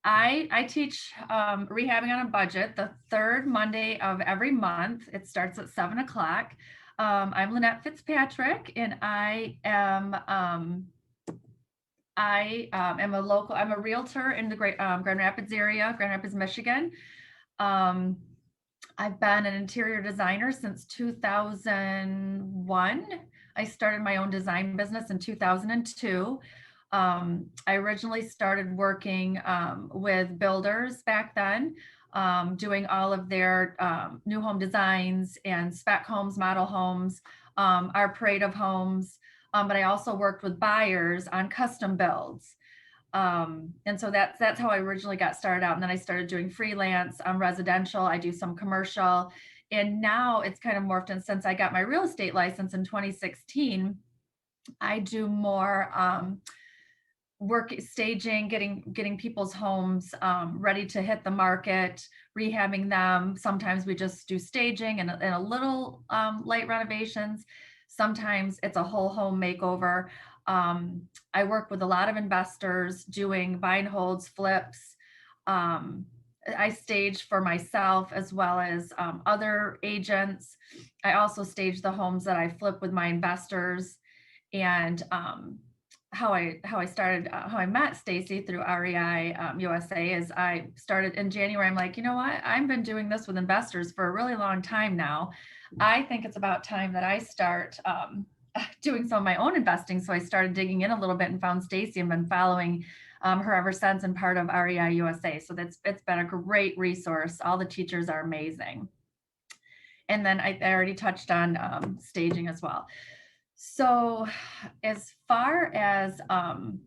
I teach rehabbing on a budget the third Monday of every month. It starts at 7 o'clock. I'm Lynette Fitzpatrick, and I'm a realtor in the great Grand Rapids area, Grand Rapids, Michigan. Um, I've been an interior designer since 2001. I started my own design business in 2002. I originally started working with builders back then, doing all of their new home designs and spec homes, model homes, our parade of homes. But I also worked with buyers on custom builds. And so that's how I originally got started out. And then I started doing freelance residential. I do some commercial. And now it's kind of morphed. And since I got my real estate license in 2016, I do more work staging, getting people's homes ready to hit the market, rehabbing them. Sometimes we just do staging and a little light renovations. Sometimes it's a whole home makeover. I work with a lot of investors doing buy and holds, flips. I stage for myself as well as other agents. I also stage the homes that I flip with my investors. And how I met Stacy through REI USA is I started in January. I'm like, you know what? I've been doing this with investors for a really long time now. I think it's about time that I start doing some of my own investing. So I started digging in a little bit and found Stacy and been following her ever since and part of REI USA. So it's been a great resource. All the teachers are amazing. And then I already touched on staging as well. So as far as when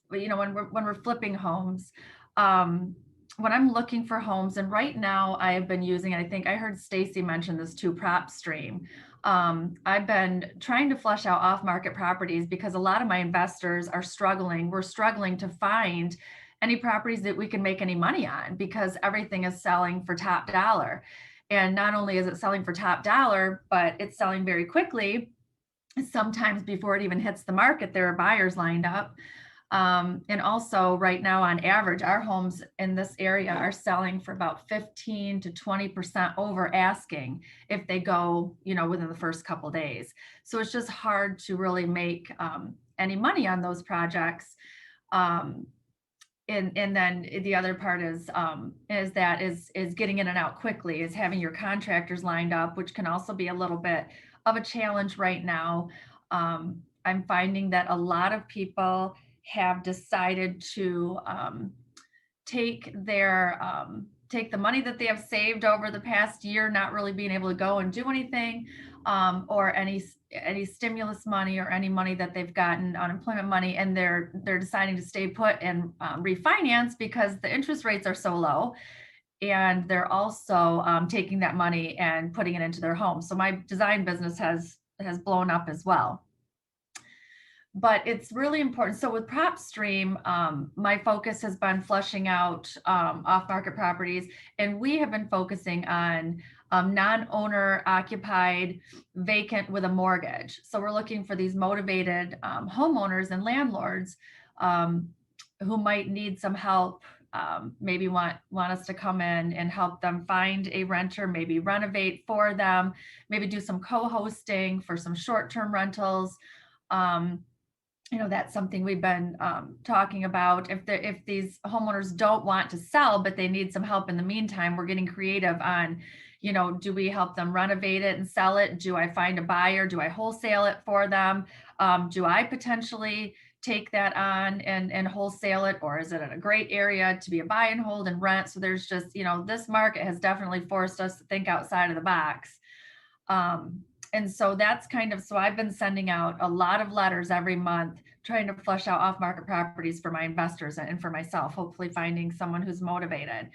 we're flipping homes, when I'm looking for homes, and right now I have been using, I think I heard Stacy mention this too, PropStream. I've been trying to flush out off-market properties because a lot of my investors are struggling. We're struggling to find any properties that we can make any money on because everything is selling for top dollar. And not only is it selling for top dollar, but it's selling very quickly. Sometimes before it even hits the market, there are buyers lined up. And also right now, on average, our homes in this area are selling for about 15 to 20% over asking if they go, within the first couple of days. So it's just hard to really make any money on those projects. And then the other part is getting in and out quickly, is having your contractors lined up, which can also be a little bit of a challenge right now. I'm finding that a lot of people have decided to take the money that they have saved over the past year, not really being able to go and do anything, or any stimulus money or any money that they've gotten, unemployment money, and they're deciding to stay put and refinance because the interest rates are so low. And they're also taking that money and putting it into their home. So my design business has blown up as well. But it's really important. So with PropStream, my focus has been flushing out off-market properties, and we have been focusing on non-owner occupied, vacant with a mortgage. So we're looking for these motivated homeowners and landlords who might need some help. Maybe want us to come in and help them find a renter, maybe renovate for them, maybe do some co-hosting for some short-term rentals. That's something we've been talking about. If these homeowners don't want to sell, but they need some help in the meantime, we're getting creative on, do we help them renovate it and sell it? Do I find a buyer? Do I wholesale it for them? Do I potentially take that on and wholesale it, or is it in a great area to be a buy and hold and rent? So there's just, this market has definitely forced us to think outside of the box. And so that's so I've been sending out a lot of letters every month, trying to flush out off-market properties for my investors and for myself, hopefully finding someone who's motivated.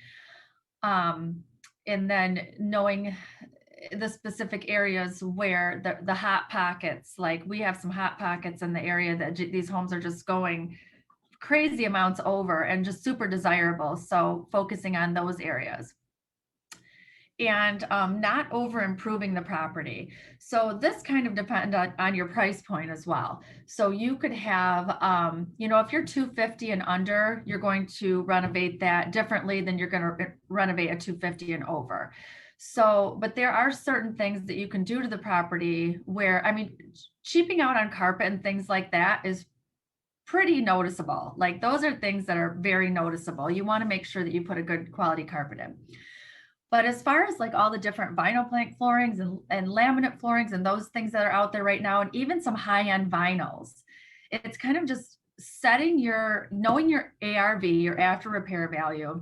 And then knowing the specific areas where the hot pockets, like we have some hot pockets in the area that these homes are just going crazy amounts over and just super desirable. So focusing on those areas. and not over improving the property. So this kind of depends on your price point as well. So you could have, if you're 250 and under, you're going to renovate that differently than you're going to renovate a 250 and over. So, but there are certain things that you can do to the property where, cheaping out on carpet and things like that is pretty noticeable. Like those are things that are very noticeable. You want to make sure that you put a good quality carpet in. But as far as like all the different vinyl plank floorings and laminate floorings and those things that are out there right now, and even some high-end vinyls, it's kind of just knowing your ARV, your after repair value.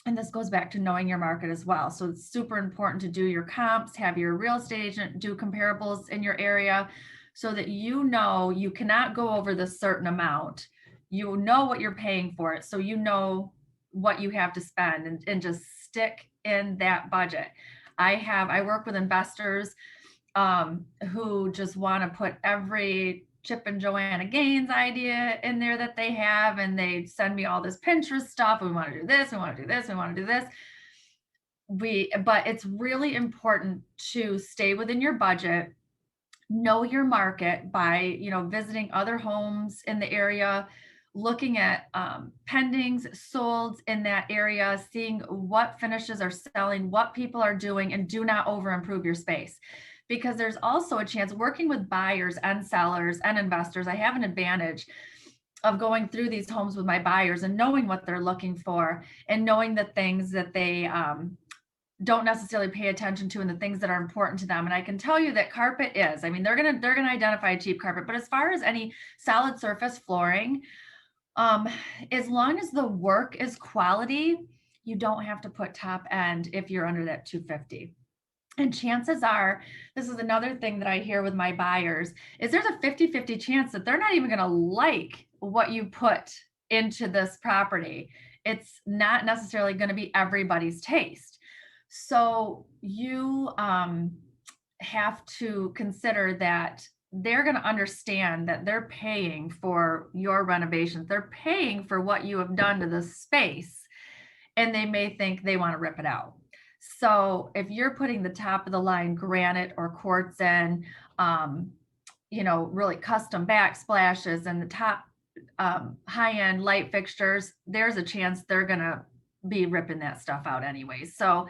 And this goes back to knowing your market as well. So it's super important to do your comps, have your real estate agent do comparables in your area so that you know you cannot go over this certain amount. You know what you're paying for it. So you know what you have to spend and just stick in that budget. I work with investors who just want to put every Chip and Joanna Gaines idea in there that they have, and they send me all this Pinterest stuff. We want to do this, we want to do this, we want to do this. But it's really important to stay within your budget, know your market by, visiting other homes in the area, looking at pendings, solds in that area, seeing what finishes are selling, what people are doing, and do not over improve your space. Because there's also a chance working with buyers and sellers and investors. I have an advantage of going through these homes with my buyers and knowing what they're looking for and knowing the things that they don't necessarily pay attention to and the things that are important to them. And I can tell you that carpet is, they're going to identify a cheap carpet, but as far as any solid surface flooring, as long as the work is quality, you don't have to put top end if you're under that 250. And chances are, this is another thing that I hear with my buyers, is there's a 50-50 chance that they're not even going to like what you put into this property. It's not necessarily going to be everybody's taste. So you have to consider that they're going to understand that they're paying for your renovations. They're paying for what you have done to the space, and they may think they want to rip it out. So if you're putting the top of the line granite or quartz in, really custom backsplashes and the top high-end light fixtures, there's a chance they're going to be ripping that stuff out anyway. So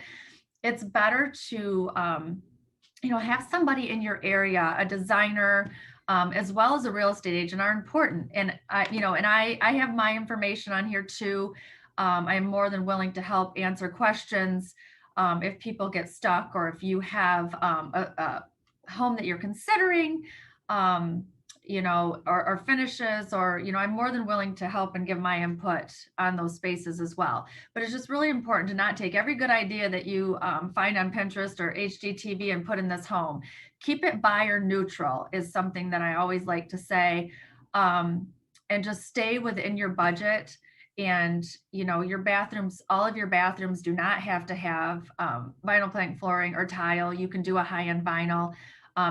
it's better to, have somebody in your area, a designer, as well as a real estate agent are important. And I have my information on here too. I'm more than willing to help answer questions. If people get stuck, or if you have a home that you're considering, or finishes, or, I'm more than willing to help and give my input on those spaces as well. But it's just really important to not take every good idea that you find on Pinterest or HGTV and put in this home. Keep it buyer neutral is something that I always like to say, and just stay within your budget. And, your bathrooms, all of your bathrooms do not have to have vinyl plank flooring or tile. You can do a high-end vinyl.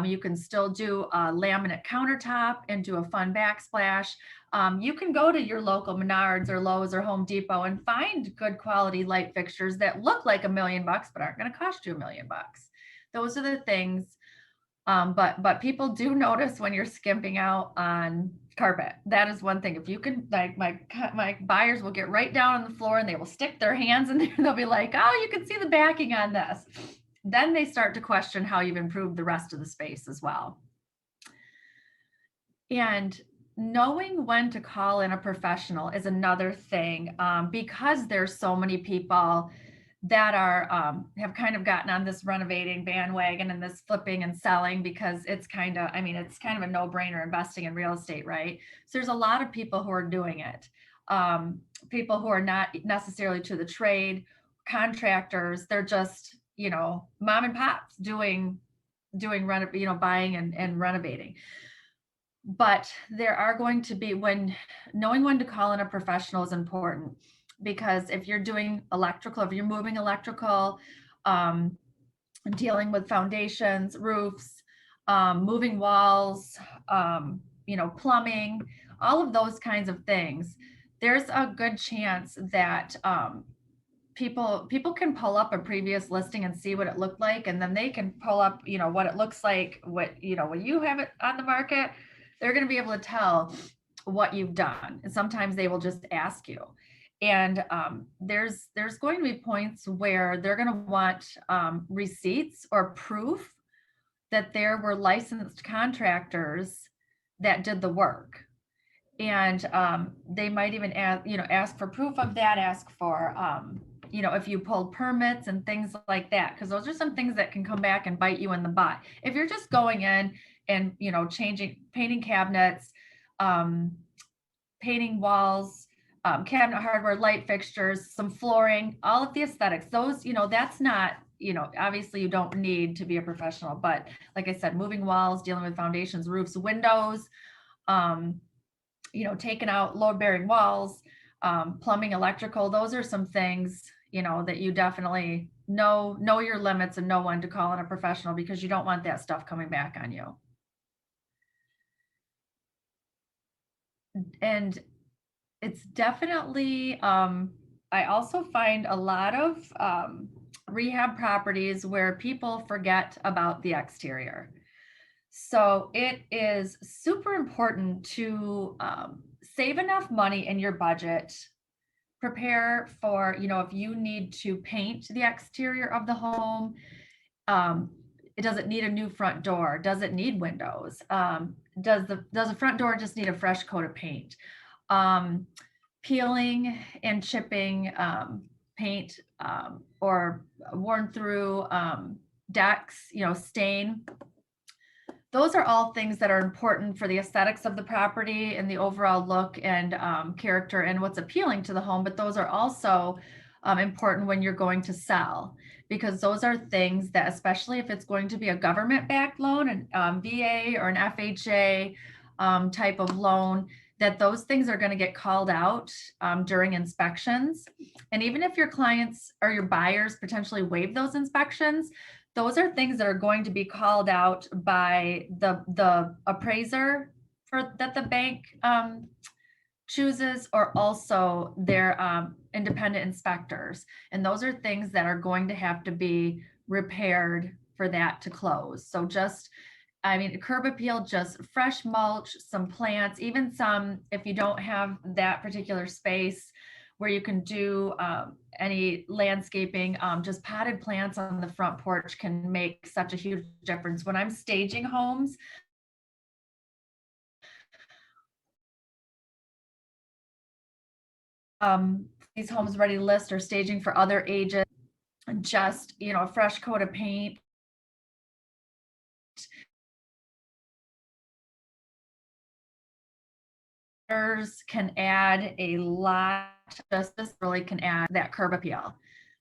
You can still do a laminate countertop and do a fun backsplash. You can go to your local Menards or Lowe's or Home Depot and find good quality light fixtures that look like $1 million, but aren't going to cost you $1 million. Those are the things. But people do notice when you're skimping out on carpet. That is one thing. If you can, like my buyers will get right down on the floor and they will stick their hands in there. They'll be like, oh, you can see the backing on this. Then they start to question how you've improved the rest of the space as well. And knowing when to call in a professional is another thing, because there's so many people that are have kind of gotten on this renovating bandwagon and this flipping and selling, because it's kind of a no-brainer investing in real estate, right? So there's a lot of people who are doing it. People who are not necessarily to the trade, contractors, they're just, mom and pops doing buying and renovating. But there are going to be, knowing when to call in a professional is important. Because if you're doing electrical, if you're moving electrical, dealing with foundations, roofs, moving walls, plumbing, all of those kinds of things, there's a good chance that people can pull up a previous listing and see what it looked like, and then they can pull up, what it looks like, when you have it on the market, they're going to be able to tell what you've done. And sometimes they will just ask you. And there's going to be points where they're going to want receipts or proof that there were licensed contractors that did the work. And they might even ask for proof of that, ask for if you pulled permits and things like that, because those are some things that can come back and bite you in the butt. If you're just going in and painting cabinets, painting walls, cabinet hardware, light fixtures, some flooring, all of the aesthetics, those, that's not, obviously you don't need to be a professional, but like I said, moving walls, dealing with foundations, roofs, windows, taking out load bearing walls, plumbing, electrical, those are some things, that you definitely know your limits and know when to call in a professional, because you don't want that stuff coming back on you. And it's definitely, I also find a lot of rehab properties where people forget about the exterior. So it is super important to save enough money in your budget, prepare for, if you need to paint the exterior of the home, does it need a new front door? Does it need windows? Does the front door just need a fresh coat of paint? Peeling and chipping paint or worn through decks, stain. Those are all things that are important for the aesthetics of the property and the overall look and character and what's appealing to the home. But those are also important when you're going to sell, because those are things that, especially if it's going to be a government-backed loan, an VA or an FHA type of loan, that those things are going to get called out during inspections. And even if your clients or your buyers potentially waive those inspections, those are things that are going to be called out by the appraiser that the bank chooses, or also their independent inspectors. And those are things that are going to have to be repaired for that to close. So curb appeal, just fresh mulch, some plants, even some, if you don't have that particular space where you can do any landscaping, just potted plants on the front porch can make such a huge difference. When I'm staging homes, these homes ready to list or staging for other agents, just, a fresh coat of paint, can add a lot. Just this really can add that curb appeal.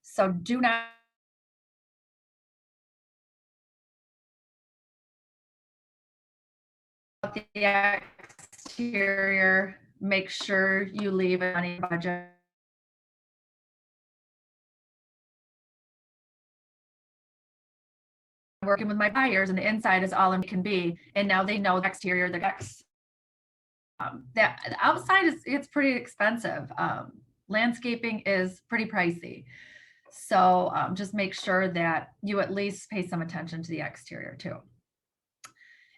So do not the exterior, make sure you leave it on a budget. Working with my buyers, and the inside is all it can be, and now they know the exterior, the decks. The outside it's pretty expensive. Landscaping is pretty pricey. So just make sure that you at least pay some attention to the exterior too.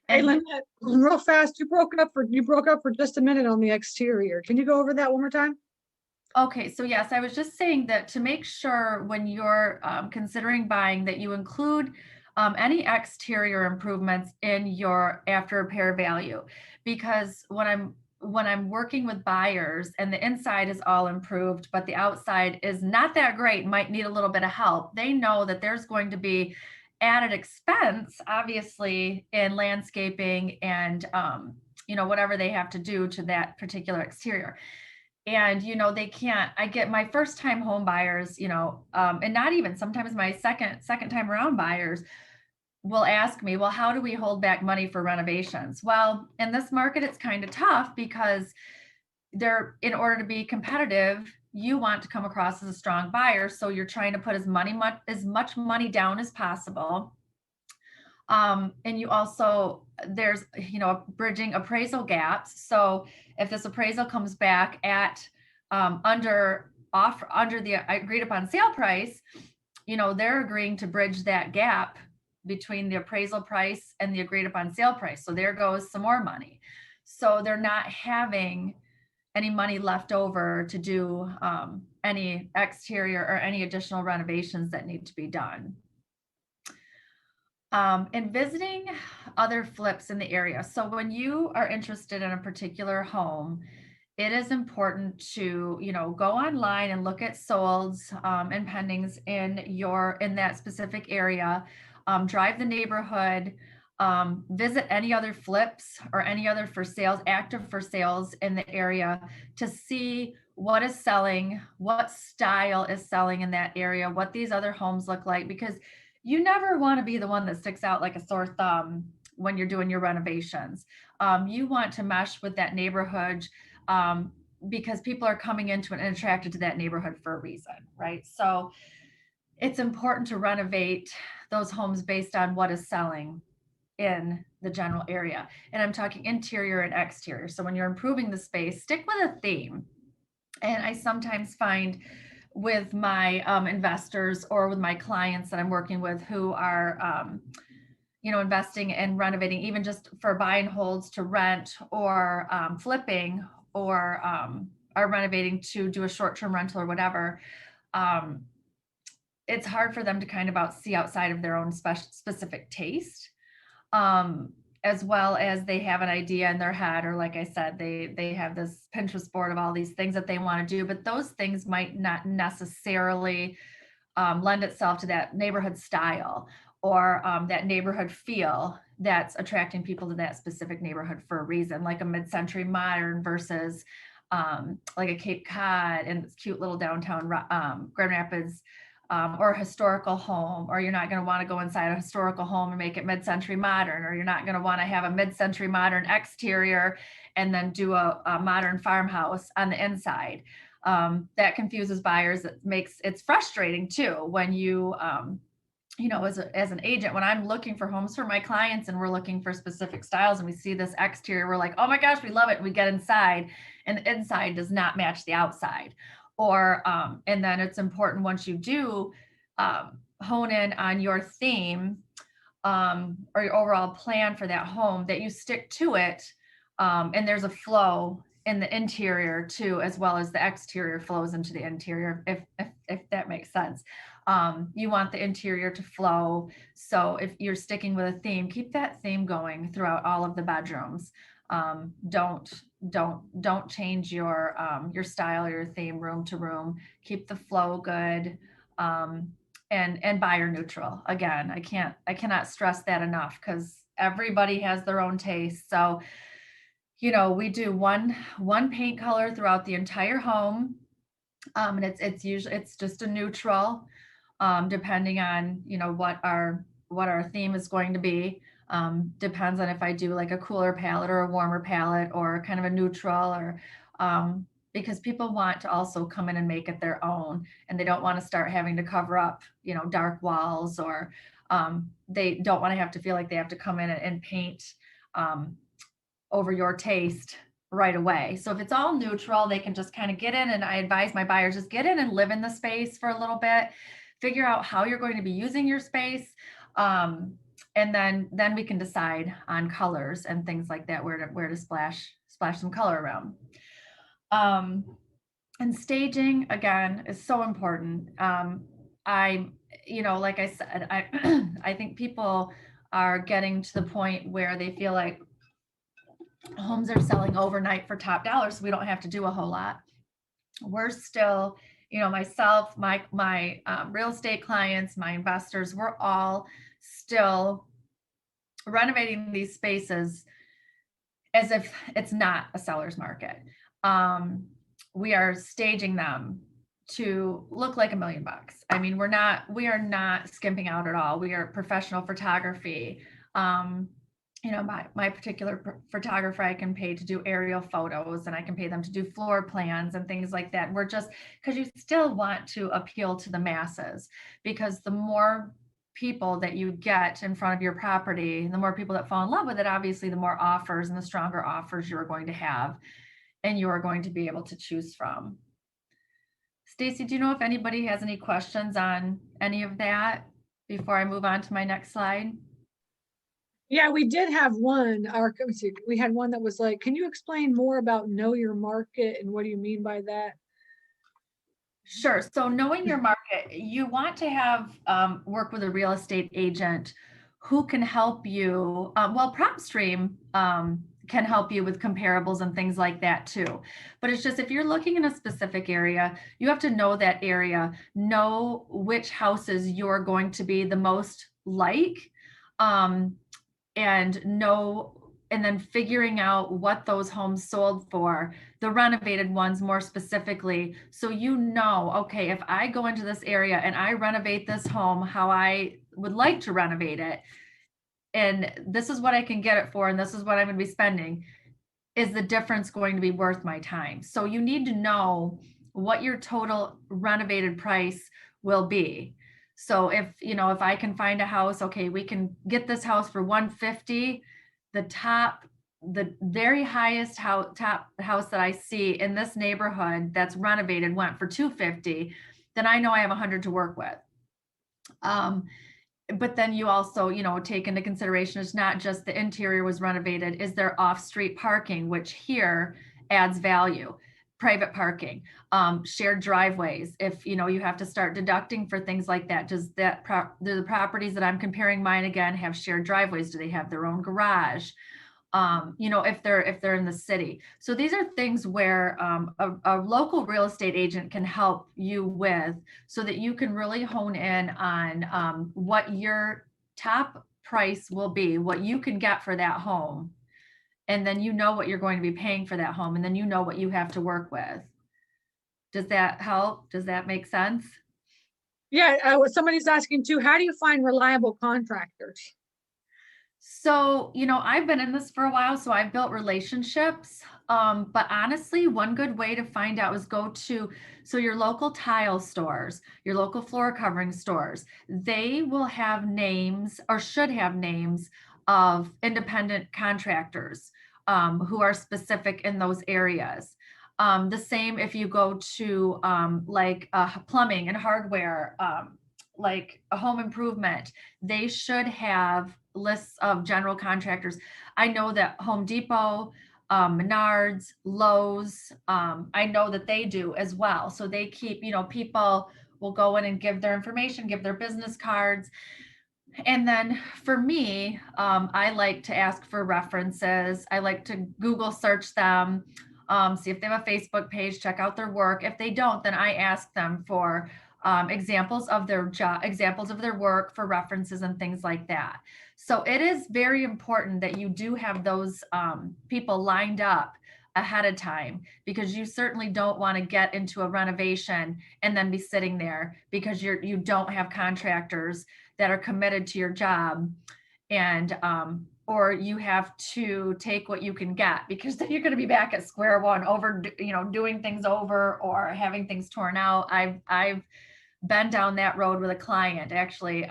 Hey, Lynette, real fast, you broke up for just a minute on the exterior. Can you go over that one more time? Okay, so yes, I was just saying that to make sure when you're considering buying that you include any exterior improvements in your after repair value, because when I'm working with buyers and the inside is all improved, but the outside is not that great, might need a little bit of help, they know that there's going to be added expense, obviously, in landscaping and whatever they have to do to that particular exterior. And they can't. I get my first time home buyers, and not even sometimes my second time around buyers will ask me, well, how do we hold back money for renovations? Well, in this market, it's kind of tough because in order to be competitive, you want to come across as a strong buyer. So you're trying to put as much money down as possible. And you also, there's, bridging appraisal gaps. So if this appraisal comes back at under offer under the agreed upon sale price, they're agreeing to bridge that gap between the appraisal price and the agreed upon sale price. So there goes some more money. So they're not having any money left over to do any exterior or any additional renovations that need to be done. And visiting other flips in the area. So when you are interested in a particular home, it is important to, go online and look at solds and pendings in that specific area. Drive the neighborhood, visit any other flips or any other active for sales in the area to see what is selling, what style is selling in that area, what these other homes look like, because you never want to be the one that sticks out like a sore thumb when you're doing your renovations. You want to mesh with that neighborhood because people are coming into it and attracted to that neighborhood for a reason, right? So it's important to renovate those homes based on what is selling in the general area. And I'm talking interior and exterior. So when you're improving the space, stick with a theme. And I sometimes find with my investors or with my clients that I'm working with who are, investing and renovating, even just for buy and holds to rent or flipping or are renovating to do a short-term rental or whatever, it's hard for them to kind of see outside of their own specific taste. As well as they have an idea in their head, or like I said, they have this Pinterest board of all these things that they want to do, but those things might not necessarily lend itself to that neighborhood style or that neighborhood feel that's attracting people to that specific neighborhood for a reason, like a mid-century modern versus like a Cape Cod and this cute little downtown Grand Rapids or a historical home, or you're not going to want to go inside a historical home and make it mid-century modern, or you're not going to want to have a mid-century modern exterior and then do a modern farmhouse on the inside. That confuses buyers. It's frustrating too when you, as an agent, when I'm looking for homes for my clients and we're looking for specific styles and we see this exterior, we're like, oh my gosh, we love it. And we get inside and the inside does not match the outside. Or, and then it's important once you do hone in on your theme or your overall plan for that home, that you stick to it. And there's a flow in the interior too, as well as the exterior flows into the interior, if that makes sense. You want the interior to flow. So if you're sticking with a theme, keep that theme going throughout all of the bedrooms. Don't change your style or your theme room to room. Keep the flow good, and buyer neutral. Again, I cannot stress that enough because everybody has their own taste. So, we do one paint color throughout the entire home, and it's usually just a neutral, depending on what our theme is going to be. Depends on if I do like a cooler palette or a warmer palette or kind of a neutral, or because people want to also come in and make it their own, and they don't want to start having to cover up, dark walls, or they don't want to have to feel like they have to come in and paint over your taste right away. So if it's all neutral, they can just kind of get in, and I advise my buyers just get in and live in the space for a little bit, figure out how you're going to be using your space. And then we can decide on colors and things like that, where to splash some color around. And staging, again, is so important. Like I said, I think people are getting to the point where they feel like homes are selling overnight for top dollar, so we don't have to do a whole lot. We're still, myself, my real estate clients, my investors, we're all still renovating these spaces as if it's not a seller's market. We are staging them to look like $1 million. I mean, we are not skimping out at all. We are professional photography. My particular photographer, I can pay to do aerial photos, and I can pay them to do floor plans and things like that. We're just, because you still want to appeal to the masses, because the more people that you get in front of your property, the more people that fall in love with it, obviously the more offers and the stronger offers you are going to have, and you are going to be able to choose from. Stacy, do you know if anybody has any questions on any of that before I move on to my next slide? Yeah, we did have one, or let me see, we had one that was like, can you explain more about know your market and what do you mean by that? Sure. So knowing your market, you want to have work with a real estate agent who can help you. Well, PropStream can help you with comparables and things like that too. But it's just if you're looking in a specific area, you have to know that area, know which houses you're going to be the most like, um, and know, and then figuring out what those homes sold for, the renovated ones more specifically. So you know, okay, if I go into this area and I renovate this home how I would like to renovate it, and this is what I can get it for, and this is what I'm going to be spending, is the difference going to be worth my time? So you need to know what your total renovated price will be. So if I can find a house, okay, we can get this house for 150, the very highest top house that I see in this neighborhood that's renovated went for 250, then I know I have 100 to work with. But then you also, take into consideration, it's not just the interior was renovated, is there off-street parking, which here adds value, private parking, shared driveways. If, you have to start deducting for things like that, do the properties that I'm comparing mine again have shared driveways? Do they have their own garage? If they're in the city. So these are things where a local real estate agent can help you with, so that you can really hone in on what your top price will be, what you can get for that home. And then you know what you're going to be paying for that home, and then you know what you have to work with. Does that help? Does that make sense? Yeah, somebody's asking too, how do you find reliable contractors? So, I've been in this for a while, so I've built relationships. But honestly, one good way to find out is go to your local tile stores, your local floor covering stores. They will have names, or should have names, of independent contractors who are specific in those areas. The same if you go to like plumbing and hardware, like a home improvement, they should have lists of general contractors. I know that Home Depot, Menards, Lowe's, I know that they do as well. So they keep, people will go in and give their information, give their business cards. And then for me, I like to ask for references. I like to Google search them, see if they have a Facebook page, check out their work. If they don't, then I ask them for examples of their job, examples of their work, for references and things like that. So it is very important that you do have those people lined up ahead of time, because you certainly don't want to get into a renovation and then be sitting there because you don't have contractors that are committed to your job, and or you have to take what you can get, because then you're going to be back at square one, over doing things over or having things torn out. I've been down that road with a client, actually.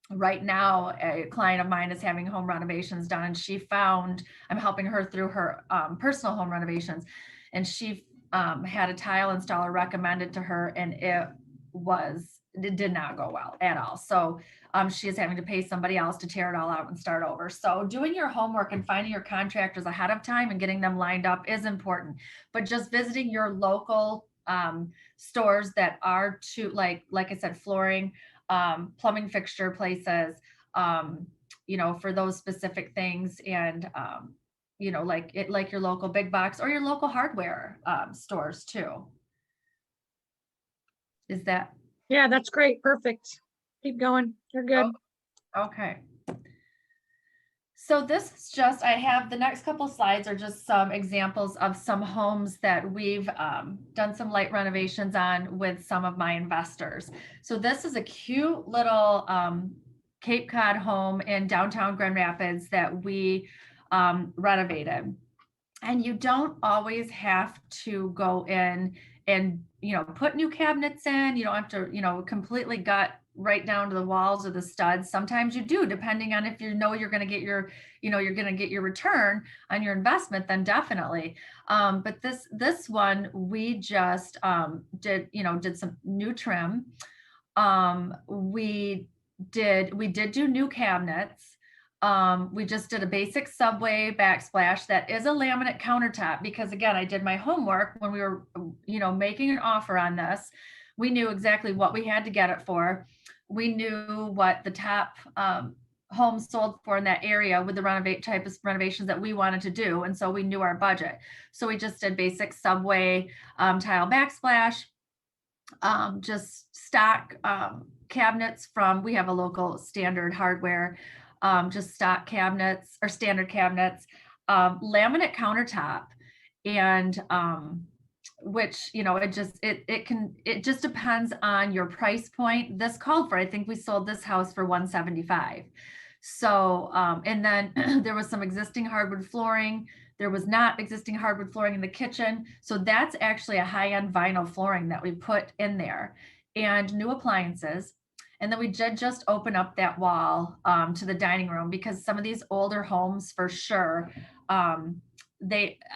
Right now, a client of mine is having home renovations done, and I'm helping her through her personal home renovations, and she had a tile installer recommended to her, and it did not go well at all. So she is having to pay somebody else to tear it all out and start over. So doing your homework and finding your contractors ahead of time and getting them lined up is important. But just visiting your local stores that are like I said, flooring, plumbing fixture places, for those specific things, and like your local big box or your local hardware stores too. Is that? Yeah, that's great. Perfect. Keep going. You're good. Okay. So this is I have the next couple slides are just some examples of some homes that we've done some light renovations on with some of my investors. So this is a cute little Cape Cod home in downtown Grand Rapids that we renovated. And you don't always have to go in and put new cabinets in. You don't have to completely gut right down to the walls or the studs. Sometimes you do, depending on if you know you're going to get your, you're going to get your return on your investment, then definitely. But this one, we just did some new trim. We did do new cabinets. We just did a basic subway backsplash that is a laminate countertop, because again, I did my homework when we were, making an offer on this. We knew exactly what we had to get it for. We knew what the top homes sold for in that area with the type of renovations that we wanted to do. And so we knew our budget. So we just did basic subway tile backsplash, just stock cabinets from, we have a local standard hardware, just stock cabinets or standard cabinets, laminate countertop, and which, it just depends on your price point. This called for, I think we sold this house for 175. So, and then there was some existing hardwood flooring. There was not existing hardwood flooring in the kitchen. So that's actually a high-end vinyl flooring that we put in there, and new appliances. And then we did just open up that wall to the dining room, because some of these older homes, for sure,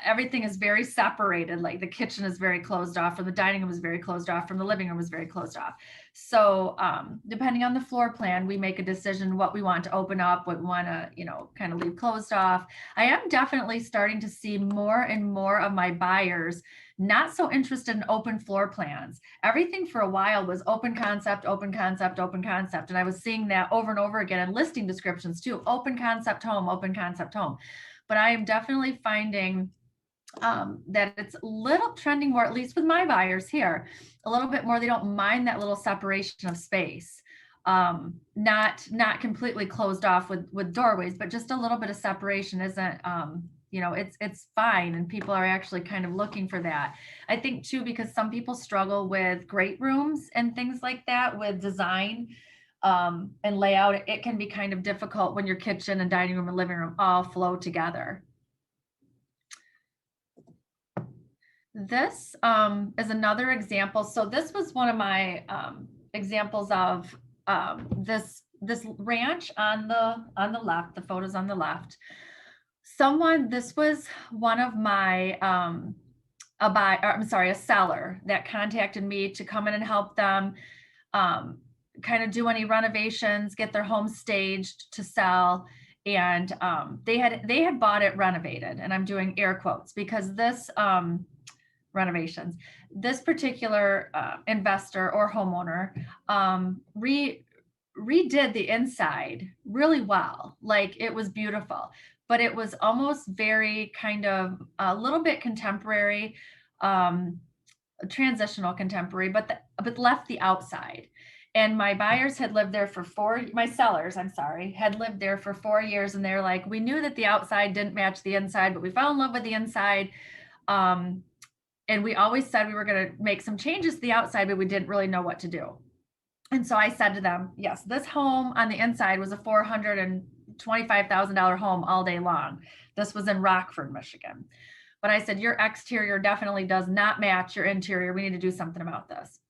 everything is very separated. Like the kitchen is very closed off, from the dining room is very closed off, from the living room is very closed off. So depending on the floor plan, we make a decision what we want to open up, what we want to, kind of leave closed off. I am definitely starting to see more and more of my buyers not so interested in open floor plans. Everything for a while was open concept, open concept, open concept. And I was seeing that over and over again in listing descriptions too: open concept home, open concept home. But I am definitely finding that it's a little trending more, at least with my buyers here, a little bit more. They don't mind that little separation of space, not completely closed off with doorways, but just a little bit of separation isn't, it's fine. And people are actually kind of looking for that. I think too, because some people struggle with great rooms and things like that with design and layout. It can be kind of difficult when your kitchen and dining room and living room all flow together. This is another example. So this was one of my examples of this ranch on the left. The photos on the left. This was one of my a seller that contacted me to come in and help them kind of do any renovations, get their home staged to sell. And they had bought it renovated, and I'm doing air quotes because this renovations, this particular investor or homeowner redid the inside really well. Like, it was beautiful, but it was almost very kind of a little bit contemporary, transitional contemporary, but left the outside. And my buyers had lived there for my sellers, had lived there for 4 years. And they're like, we knew that the outside didn't match the inside, but we fell in love with the inside. And we always said we were going to make some changes to the outside, but we didn't really know what to do. And so I said to them, yes, this home on the inside was a $425,000 home all day long. This was in Rockford, Michigan. But I said, your exterior definitely does not match your interior. We need to do something about this.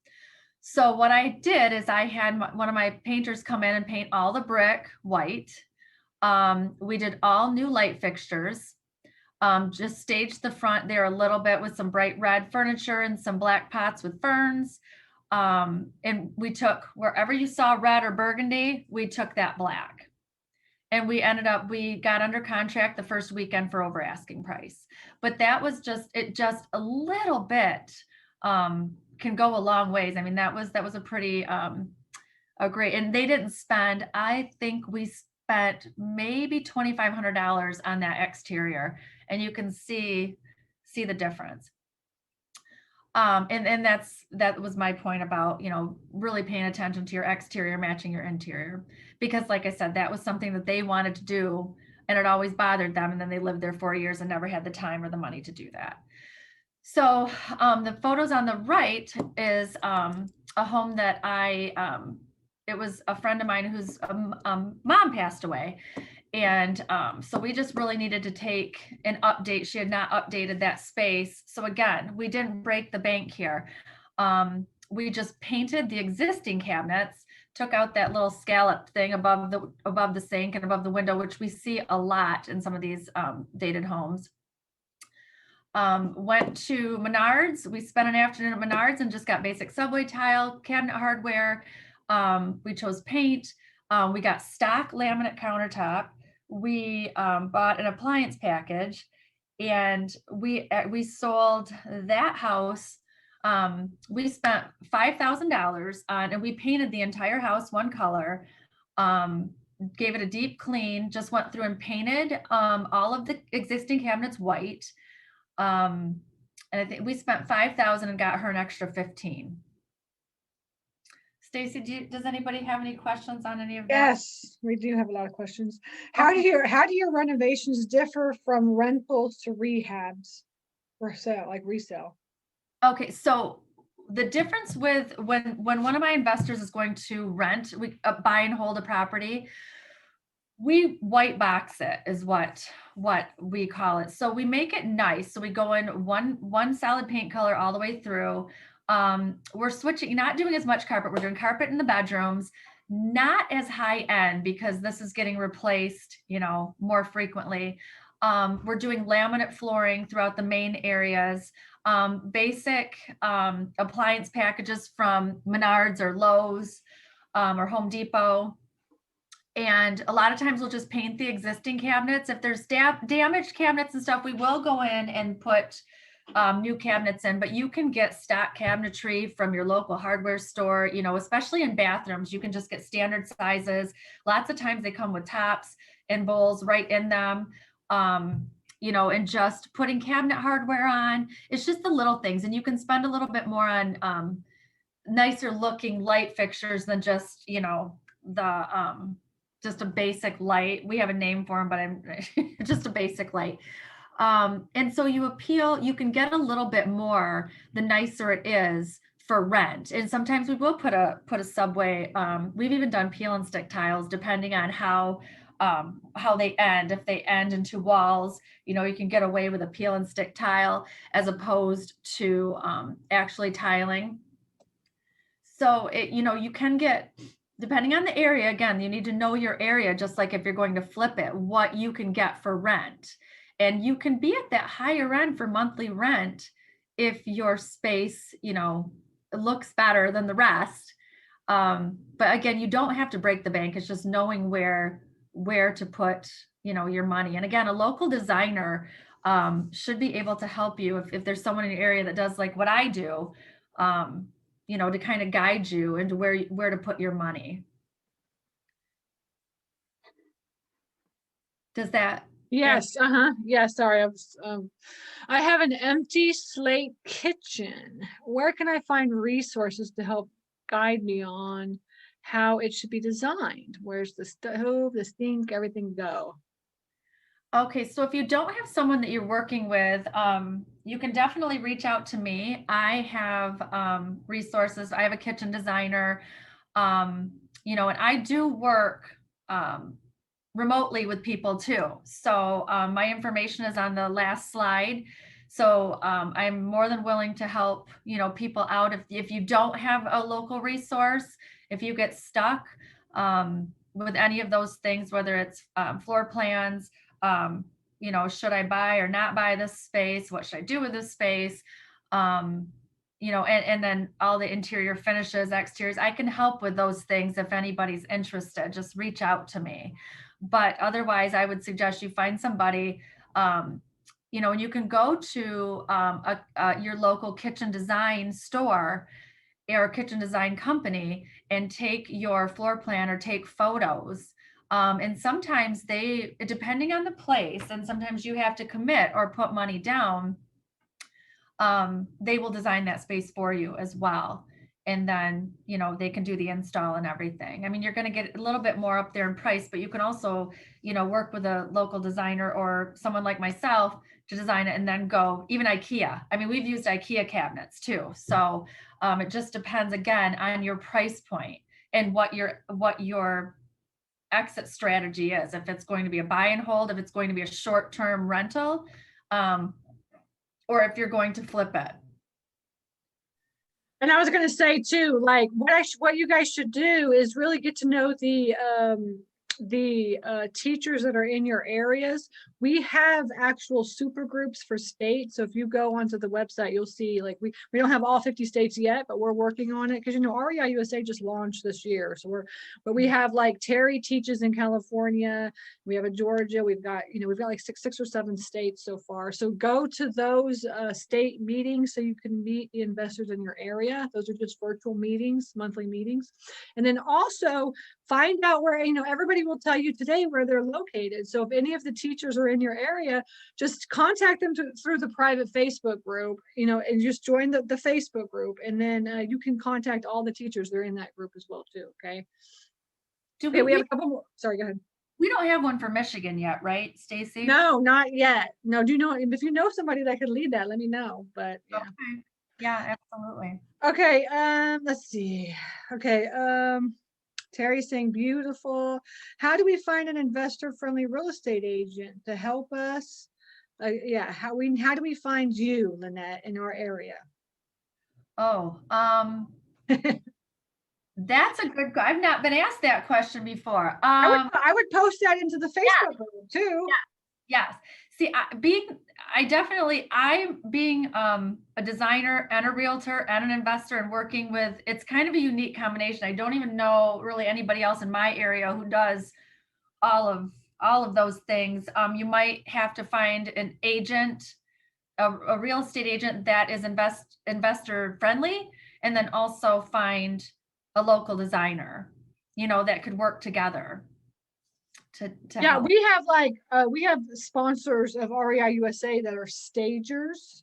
So what I did is I had one of my painters come in and paint all the brick white. We did all new light fixtures. Just staged the front there a little bit with some bright red furniture and some black pots with ferns. And we took, wherever you saw red or burgundy, we took that black. And we got under contract the first weekend for over asking price. But that was just a little bit can go a long ways. I mean, that was a pretty a great, and they didn't spend, I think we spent maybe $2,500 on that exterior, and you can see the difference. And that was my point about, really paying attention to your exterior matching your interior, because like I said, that was something that they wanted to do and it always bothered them. And then they lived there 4 years and never had the time or the money to do that. So the photos on the right is a home that it was a friend of mine whose mom passed away. And so we just really needed to take an update. She had not updated that space. So again, we didn't break the bank here. We just painted the existing cabinets took out that little scallop thing above the sink and above the window, which we see a lot in some of these dated homes. Went to Menards. We spent an afternoon at Menards and just got basic subway tile, cabinet hardware. We chose paint. We got stock laminate countertop. We bought an appliance package, and we sold that house. We spent $5,000 on, and we painted the entire house one color. Gave it a deep clean. Just went through and painted all of the existing cabinets white. And I think we spent 5,000 and got her an extra 15. Stacy, does anybody have any questions on any of that? Yes, we do have a lot of questions. How do your renovations differ from rentals to rehabs or sale, like resale? Okay, so the difference with when one of my investors is going to rent, we buy and hold a property, we white box it is what we call it. So we make it nice. So we go in one solid paint color all the way through. We're switching, not doing as much carpet. We're doing carpet in the bedrooms, not as high end because this is getting replaced, more frequently. We're doing laminate flooring throughout the main areas. Basic appliance packages from Menards or Lowe's or Home Depot. And a lot of times we'll just paint the existing cabinets. If there's damaged cabinets and stuff, we will go in and put new cabinets in, but you can get stock cabinetry from your local hardware store, especially in bathrooms. You can just get standard sizes. Lots of times they come with tops and bowls right in them. And just putting cabinet hardware on. It's just the little things. And you can spend a little bit more on nicer looking light fixtures than just, just a basic light. We have a name for them, but I'm just a basic light. And so you can get a little bit more the nicer it is for rent. And sometimes we will put a subway. We've even done peel and stick tiles depending on how they end. If they end into walls, you can get away with a peel and stick tile as opposed to actually tiling. So you can get, depending on the area, again, you need to know your area, just like if you're going to flip it, what you can get for rent. And you can be at that higher end for monthly rent if your space, looks better than the rest. But again, you don't have to break the bank. It's just knowing where to put, your money. And again, a local designer should be able to help you if there's someone in your area that does like what I do, to kind of guide you into where to put your money. Does that? Yes. Yeah. Sorry. I have an empty slate kitchen. Where can I find resources to help guide me on how it should be designed? Where's the stove, the sink, everything go? Okay, so if you don't have someone that you're working with, you can definitely reach out to me. I have resources. I have a kitchen designer, and I do work remotely with people too. So my information is on the last slide. So I'm more than willing to help, people out if you don't have a local resource, if you get stuck with any of those things, whether it's floor plans, should I buy or not buy this space? What should I do with this space? And then all the interior finishes, exteriors, I can help with those things. If anybody's interested, just reach out to me. But otherwise, I would suggest you find somebody, and you can go to your local kitchen design store or kitchen design company and take your floor plan or take photos. And sometimes depending on the place, and sometimes you have to commit or put money down, they will design that space for you as well. And then, they can do the install and everything. I mean, you're going to get a little bit more up there in price, but you can also, work with a local designer or someone like myself to design it and then go, even IKEA. I mean, we've used IKEA cabinets too. So it just depends again on your price point and what your exit strategy is. If it's going to be a buy and hold, if it's going to be a short-term rental, or if you're going to flip it. And I was going to say too, like what you guys should do is really get to know the teachers that are in your areas. We have actual super groups for states. So if you go onto the website, you'll see like we don't have all 50 states yet, but we're working on it because REI USA just launched this year. So but we have like Terry teaches in California. We have a Georgia. We've got like six or seven states so far. So go to those state meetings so you can meet the investors in your area. Those are just virtual meetings, monthly meetings. And then also find out where, everybody will tell you today where they're located. So if any of the teachers are in your area, just contact them through the private Facebook group, and just join the Facebook group. And then you can contact all the teachers that are in that group as well too, okay? Do We have a couple more. Sorry, go ahead. We don't have one for Michigan yet, right, Stacy? No, not yet. No, if you know somebody that could lead that, let me know. But yeah. Okay. Yeah, absolutely. Okay, let's see. Okay, Terry's saying beautiful. How do we find an investor-friendly real estate agent to help us? Yeah, how do we find you, Lynette, in our area? Oh, that's a good. I've not been asked that question before. I would post that into the Facebook group too. Yeah. Yes. See, I'm being a designer and a realtor and an investor and working with, it's kind of a unique combination. I don't even know really anybody else in my area who does all of those things. You might have to find an agent, a real estate agent that is investor friendly, and then also find a local designer, that could work together. To yeah, help. we have sponsors of REI USA that are stagers,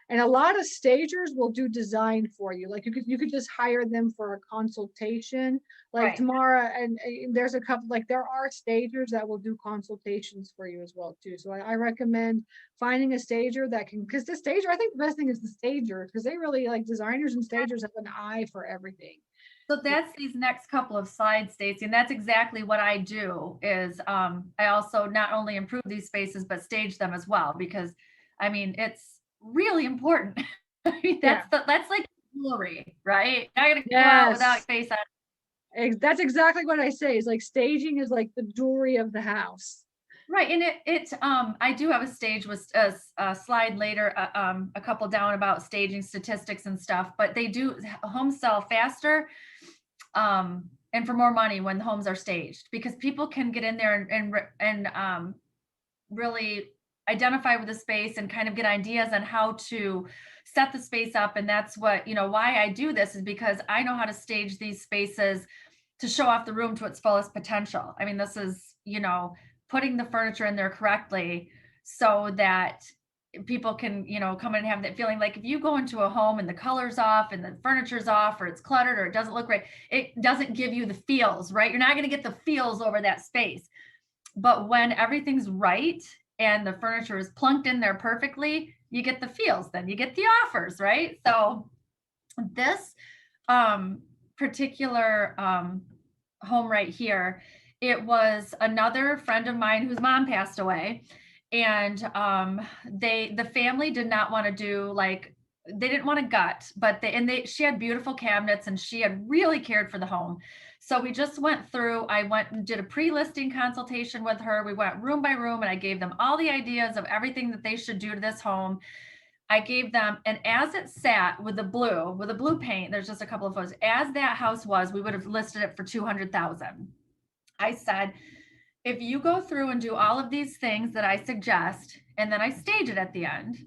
and a lot of stagers will do design for you. Like you could just hire them for a consultation. Like Right. Tamara, and there's a couple, like there are stagers that will do consultations for you as well too. So I recommend finding a stager that can, because the stager, I think the best thing is the stager, because they really, like, designers and stagers have an eye for everything. So that's these next couple of slides, Stacy, and that's exactly what I do is I also not only improve these spaces, but stage them as well, because I mean, it's really important. I mean, that's like jewelry, right? You're not gonna go out without face on. That's exactly what I say. Is like staging is like the jewelry of the house. Right, and I do have a stage with a slide later, a couple down about staging statistics and stuff, but they do homes sell faster, and for more money when the homes are staged, because people can get in there and really identify with the space and kind of get ideas on how to set the space up. And that's what, why I do this is because I know how to stage these spaces to show off the room to its fullest potential. I mean, this is, putting the furniture in there correctly so that people can, come in and have that feeling. Like if you go into a home and the color's off and the furniture's off, or it's cluttered, or it doesn't look right, it doesn't give you the feels, right? You're not going to get the feels over that space. But when everything's right and the furniture is plunked in there perfectly, you get the feels, then you get the offers, right? So this particular home right here, it was another friend of mine whose mom passed away, and the family did not want to do, like, they didn't want to gut, but she had beautiful cabinets and she had really cared for the home. So we just went through, I went and did a pre-listing consultation with her. We went room by room and I gave them all the ideas of everything that they should do to this home. I gave them, and as it sat with the blue paint, there's just a couple of photos, as that house was, we would have listed it for 200,000. I said, if you go through and do all of these things that I suggest, and then I stage it at the end,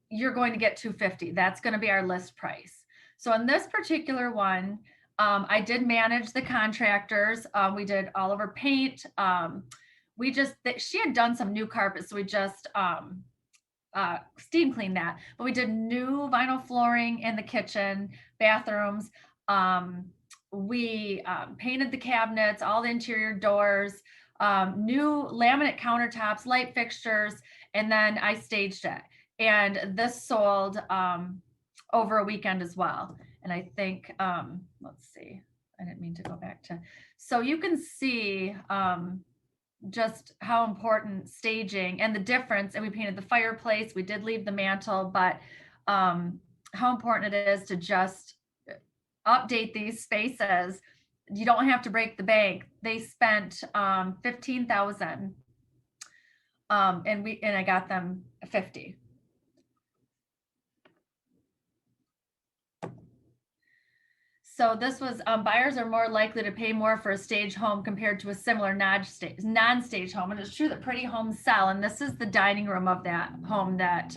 you're going to get 250. That's going to be our list price. So in this particular one, I did manage the contractors. We did all of her paint. She had done some new carpets, so we just steam cleaned that. But we did new vinyl flooring in the kitchen, bathrooms. We painted the cabinets, all the interior doors, new laminate countertops, light fixtures, and then I staged it. And this sold over a weekend as well. And I think, let's see, I didn't mean to go back to, so you can see just how important staging and the difference. And we painted the fireplace, we did leave the mantle, but how important it is to just update these spaces. You don't have to break the bank. They spent 15,000, and I got them 50. So this was, buyers are more likely to pay more for a stage home compared to a similar non-stage home. And it's true that pretty homes sell. And this is the dining room of that home that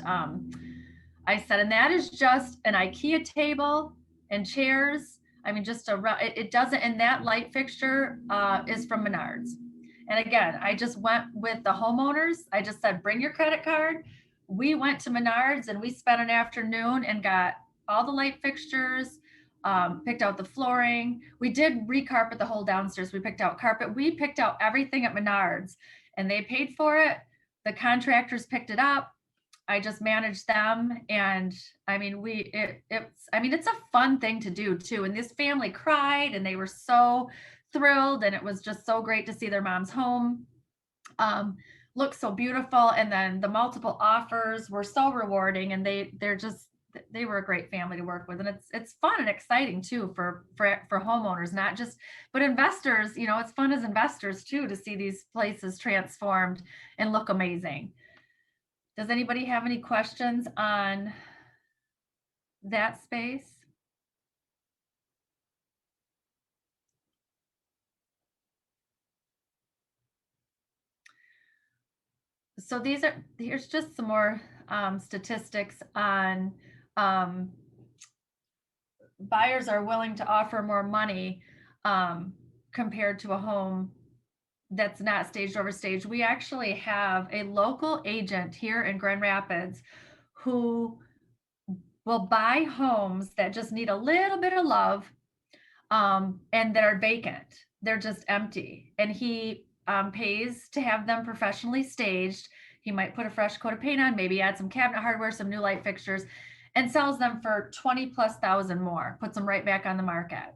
I said, and that is just an IKEA table and chairs. I mean, just it doesn't, and that light fixture is from Menards. And again, I just went with the homeowners. I just said, bring your credit card. We went to Menards and we spent an afternoon and got all the light fixtures, picked out the flooring. We did recarpet the whole downstairs. We picked out carpet. We picked out everything at Menards and they paid for it. The contractors picked it up. I just managed them. And I mean, it's a fun thing to do too. And this family cried and they were so thrilled. And it was just so great to see their mom's home look so beautiful. And then the multiple offers were so rewarding, and they were a great family to work with. And it's fun and exciting too for homeowners, not just, but investors, it's fun as investors too, to see these places transformed and look amazing. Does anybody have any questions on that space? So here's just some more statistics on buyers are willing to offer more money compared to a home that's not staged over staged. We actually have a local agent here in Grand Rapids who will buy homes that just need a little bit of love and that are vacant. They're just empty. And he pays to have them professionally staged. He might put a fresh coat of paint on, maybe add some cabinet hardware, some new light fixtures, and sells them for 20,000+ more, puts them right back on the market.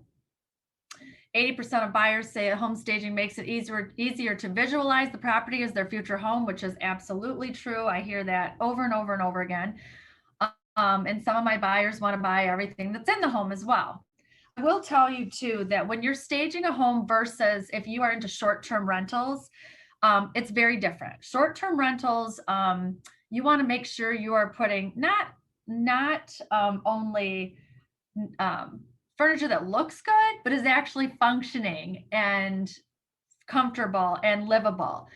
80% of buyers say home staging makes it easier to visualize the property as their future home, which is absolutely true. I hear that over and over and over again. And some of my buyers want to buy everything that's in the home as well. I will tell you too that when you're staging a home versus if you are into short-term rentals, it's very different. Short-term rentals, you want to make sure you are putting not only furniture that looks good, but is actually functioning and comfortable and livable.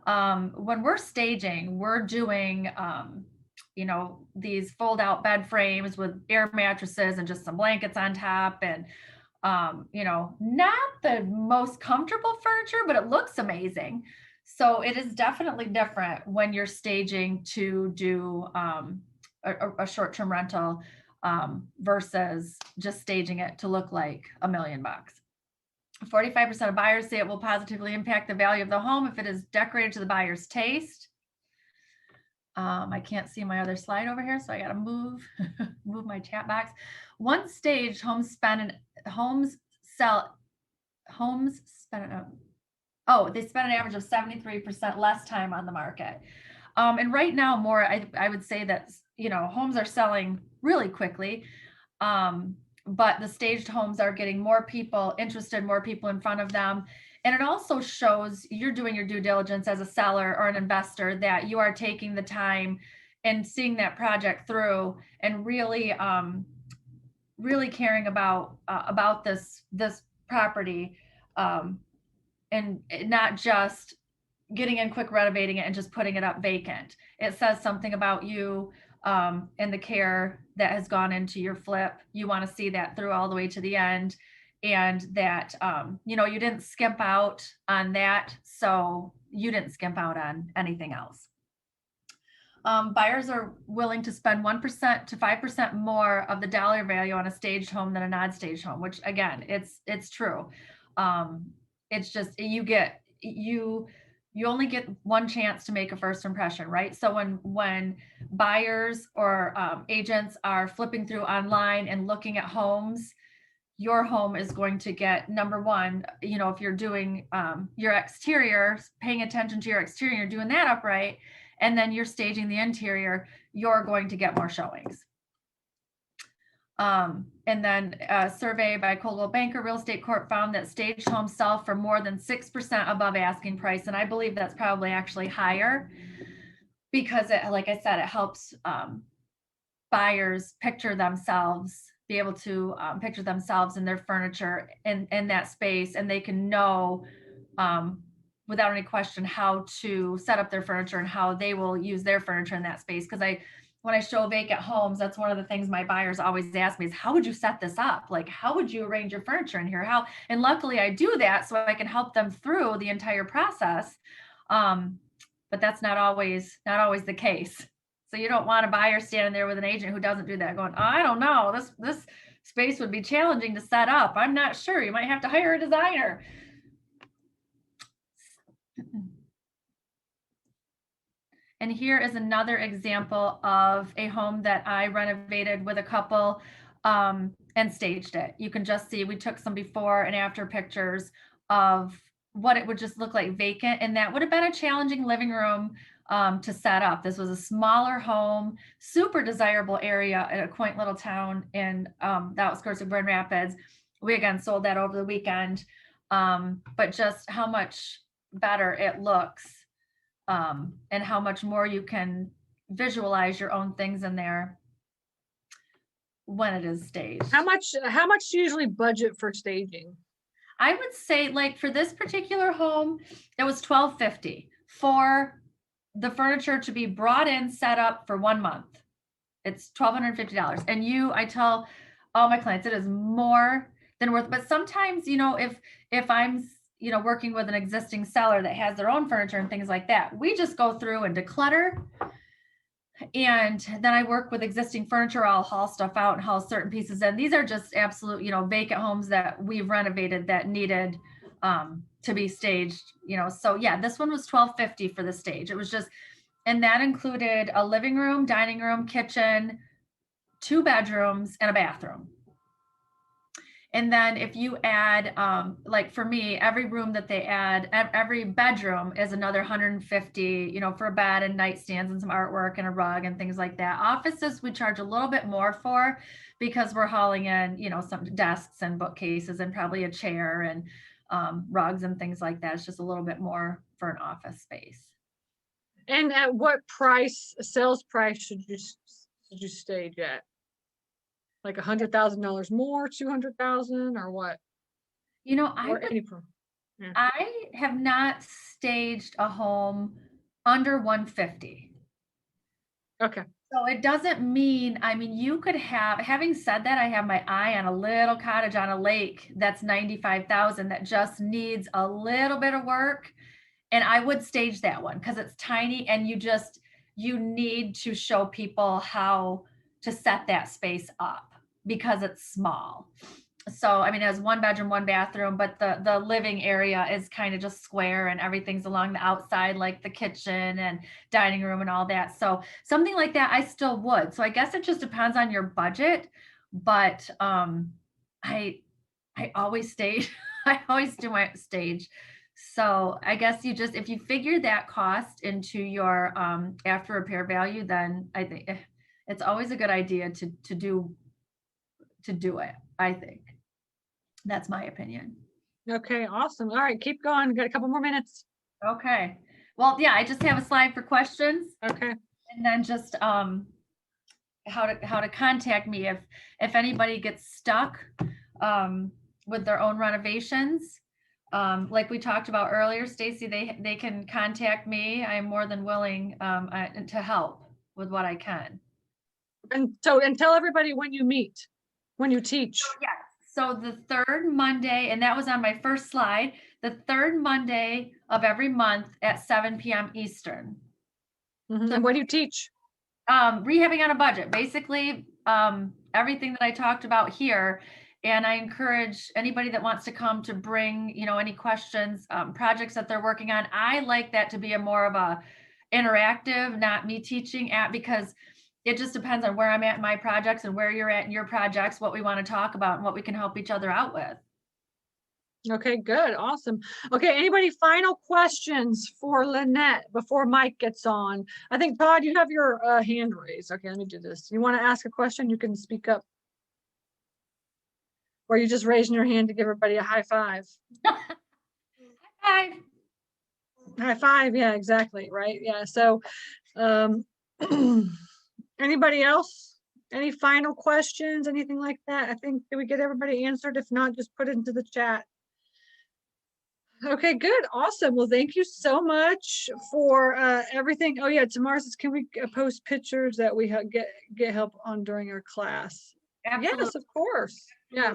When we're staging, we're doing these fold out bed frames with air mattresses and just some blankets on top, and not the most comfortable furniture, but it looks amazing. So it is definitely different when you're staging to do a short-term rental versus just staging it to look like $1 million. 45% of buyers say it will positively impact the value of the home if it is decorated to the buyer's taste. I can't see my other slide over here, so I got to move my chat box. Once staged, they spend an average of 73% less time on the market. And right now, I would say that homes are selling really quickly, but the staged homes are getting more people interested, more people in front of them. And it also shows you're doing your due diligence as a seller or an investor, that you are taking the time and seeing that project through and really, really caring about this property, and not just getting in quick, renovating it, and just putting it up vacant. It says something about you and the care that has gone into your flip. You want to see that through all the way to the end. And that, you didn't skimp out on that. So you didn't skimp out on anything else. Buyers are willing to spend 1% to 5% more of the dollar value on a staged home than a non-staged home, which again, it's true. It's just, you only get one chance to make a first impression, right? So when buyers or agents are flipping through online and looking at homes, your home is going to get, number one, if you're doing your exterior, paying attention to your exterior, you're doing that upright, and then you're staging the interior, you're going to get more showings. And then a survey by Coldwell Banker Real Estate Corp found that staged homes sell for more than 6% above asking price. And I believe that's probably actually higher because it, like I said, it helps buyers picture themselves, be able to picture themselves and their furniture in that space, and they can know without any question how to set up their furniture and how they will use their furniture in that space. Because when I show vacant homes, that's one of the things my buyers always ask me is, how would you set this up? Like, how would you arrange your furniture in here? How? And luckily I do that so I can help them through the entire process. But that's not always the case. So you don't want a buyer standing there with an agent who doesn't do that going, oh, I don't know, this space would be challenging to set up. I'm not sure. You might have to hire a designer. And here is another example of a home that I renovated with a couple and staged it. You can just see, we took some before and after pictures of what it would just look like vacant. And that would have been a challenging living room to set up. This was a smaller home, super desirable area in a quaint little town in the outskirts of Grand Rapids. We again sold that over the weekend, but just how much better it looks and how much more you can visualize your own things in there when it is staged. How much do you usually budget for staging? I would say, like, for this particular home, it was $1,250 for the furniture to be brought in, set up for 1 month. It's $1,250. And I tell all my clients, it is more than worth. But sometimes, if I'm working with an existing seller that has their own furniture and things like that, we just go through and declutter. And then I work with existing furniture. I'll haul stuff out and haul certain pieces in. These are just absolute, vacant homes that we've renovated that needed to be staged, So yeah, this one was $1,250 for the stage. It was just, and that included a living room, dining room, kitchen, 2 bedrooms, and a bathroom. And then if you add, like for me, every room that they add, every bedroom is another $150, for a bed and nightstands and some artwork and a rug and things like that. Offices, we charge a little bit more for because we're hauling in, some desks and bookcases and probably a chair and rugs and things like that. It's just a little bit more for an office space. And at what sales price should you stage at? Like $100,000 more, 200,000, or what? I have not staged a home under 150. Okay. So it doesn't mean, you could having said that, I have my eye on a little cottage on a lake that's 95,000 that just needs a little bit of work. And I would stage that one because it's tiny and you need to show people how to set that space up because it's small. So, it has 1 bedroom, 1 bathroom, but the living area is kind of just square and everything's along the outside, like the kitchen and dining room and all that. So something like that, I still would. So I guess it just depends on your budget, but I always stage, I always do my stage. So I guess if you figure that cost into your after repair value, then I think it's always a good idea to do it, I think. That's my opinion. Okay, awesome. All right, keep going. Got a couple more minutes. Okay. Well, yeah, I just have a slide for questions. Okay. And then just how to contact me if anybody gets stuck with their own renovations. Like we talked about earlier, Stacy, they can contact me. I'm more than willing to help with what I can. And tell everybody when you teach. Yes. So the 3rd Monday, and that was on my first slide, the 3rd Monday of every month at 7 p.m. Eastern. Mm-hmm. And what do you teach? Rehabbing on a budget, basically everything that I talked about here. And I encourage anybody that wants to come to bring, any questions, projects that they're working on. I like that to be a more of a interactive, not me teaching because it just depends on where I'm at in my projects and where you're at in your projects, what we want to talk about and what we can help each other out with. Okay, good. Awesome. Okay, anybody final questions for Lynette before Mike gets on? I think, Todd, you have your hand raised. Okay, let me do this. You want to ask a question? You can speak up. Or are you just raising your hand to give everybody a high five? Hi. High five, yeah, exactly, right, yeah, so, anybody else? Any final questions, anything like that? I think, did we get everybody answered? If not, just put it into the chat. Okay, good, awesome. Well, thank you so much for everything. Oh yeah, Tamara says, can we post pictures that we get help on during our class? Absolutely. Yes, of course. Yeah.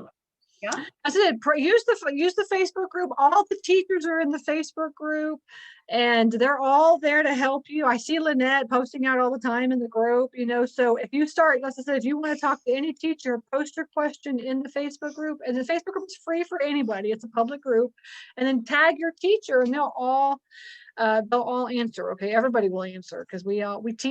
Yeah. I said, use the Facebook group. All the teachers are in the Facebook group, and they're all there to help you. I see Lynette posting out all the time in the group, you know. So if you start, as I said, if you want to talk to any teacher, post your question in the Facebook group, and the Facebook group is free for anybody. It's a public group, and then tag your teacher, and they'll all answer. Okay, everybody will answer because we teach.